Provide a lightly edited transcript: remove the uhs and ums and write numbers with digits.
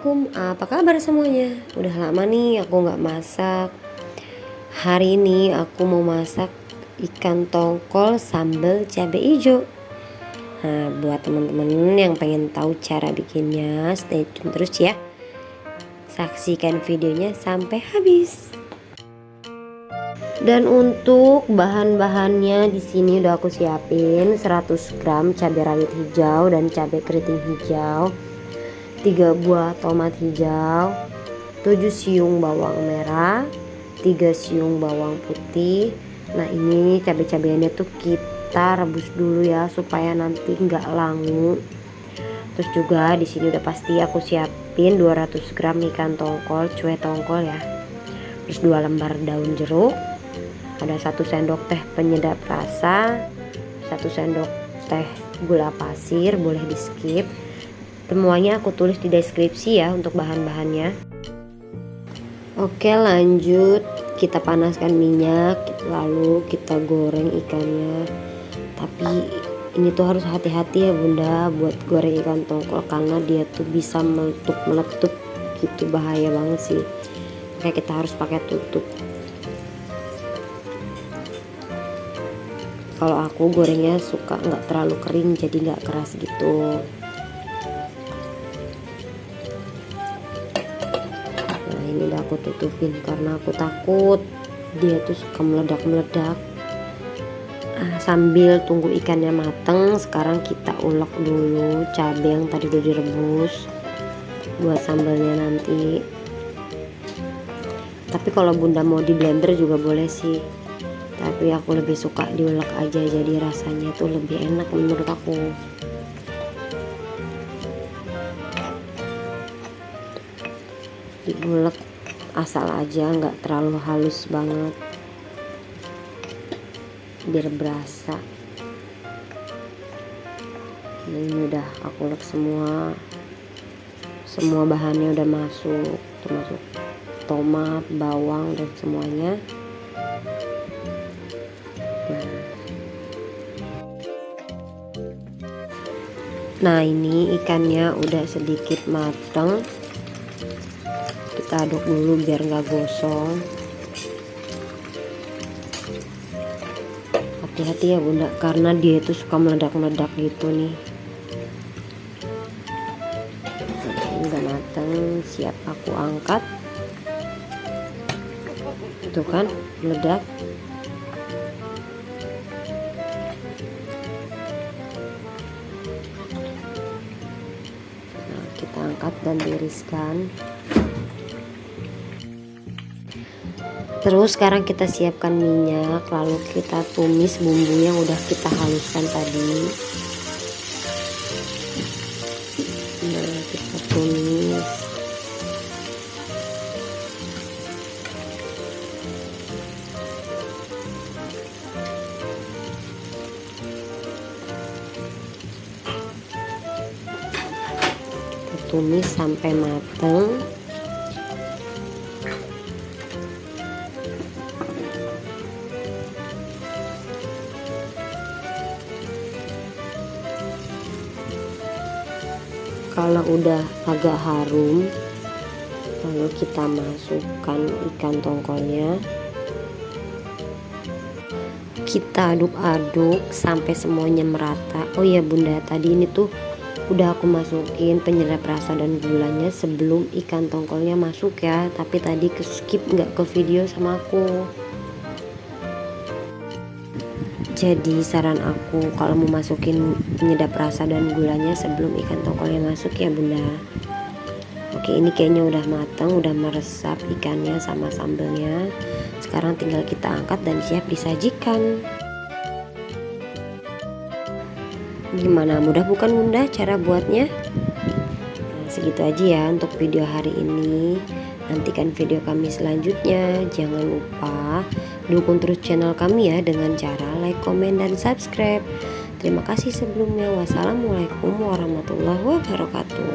Assalamualaikum, apa kabar semuanya? Udah lama nih aku nggak masak. Hari ini aku mau masak ikan tongkol sambal cabai hijau. Nah, buat teman-teman yang pengen tahu cara bikinnya, stay tune terus ya. Saksikan videonya sampai habis. Dan untuk bahan-bahannya di sini udah aku siapin 100 gram cabai rawit hijau dan cabai keriting hijau, 3 buah tomat hijau, 7 siung bawang merah, 3 siung bawang putih. Nah, ini cabai-cabiannya tuh kita rebus dulu ya supaya nanti nggak langu. Terus juga di sini udah pasti aku siapin 200 gram ikan tongkol, cuek tongkol ya. Terus 2 lembar daun jeruk, ada 1 sendok teh penyedap rasa, 1 sendok teh gula pasir, boleh di skip. Semuanya aku tulis di deskripsi ya untuk bahan-bahannya. Oke, lanjut kita panaskan minyak, lalu kita goreng ikannya. Tapi ini tuh harus hati-hati ya bunda buat goreng ikan tongkol, karena dia tuh bisa meletup gitu, bahaya banget sih. Kayak kita harus pakai tutup. Kalau aku gorengnya suka nggak terlalu kering, jadi nggak keras gitu. Ini udah aku tutupin karena aku takut dia tuh suka meledak-meledak. Sambil tunggu ikannya mateng, sekarang kita ulek dulu cabai yang tadi udah direbus buat sambalnya nanti. Tapi kalau bunda mau di blender juga boleh sih, tapi aku lebih suka diulek aja, jadi rasanya tuh lebih enak menurut aku. Diulek asal aja, nggak terlalu halus banget biar berasa. Nah, ini udah aku ulek semua bahannya udah masuk, termasuk tomat, bawang dan semuanya. Nah, ini ikannya udah sedikit mateng, kita aduk dulu biar nggak gosong. Hati-hati ya bunda, karena dia itu suka meledak-meledak gitu nih. Ini udah mateng, siap aku angkat. Tuh kan meledak. Nah, kita angkat dan tiriskan. Terus sekarang kita siapkan minyak, lalu kita tumis bumbu yang udah kita haluskan tadi. Nah, kita tumis. Kita tumis sampai matang. Kalau udah agak harum, lalu kita masukkan ikan tongkolnya. Kita aduk-aduk sampai semuanya merata. Oh ya bunda, tadi ini tuh udah aku masukin penyedap rasa dan gulanya sebelum ikan tongkolnya masuk ya, tapi tadi ke skip, nggak ke video sama aku. Jadi saran aku kalau mau masukin penyedap rasa dan gulanya sebelum ikan tongkolnya masuk ya bunda. Oke, ini kayaknya udah matang, udah meresap ikannya sama sambalnya. Sekarang tinggal kita angkat dan siap disajikan. Gimana, mudah bukan bunda cara buatnya? Nah, segitu aja ya untuk video hari ini. Nantikan video kami selanjutnya. Jangan lupa dukung terus channel kami ya dengan cara like, komen, dan subscribe. Terima kasih sebelumnya. Wassalamualaikum warahmatullahi wabarakatuh.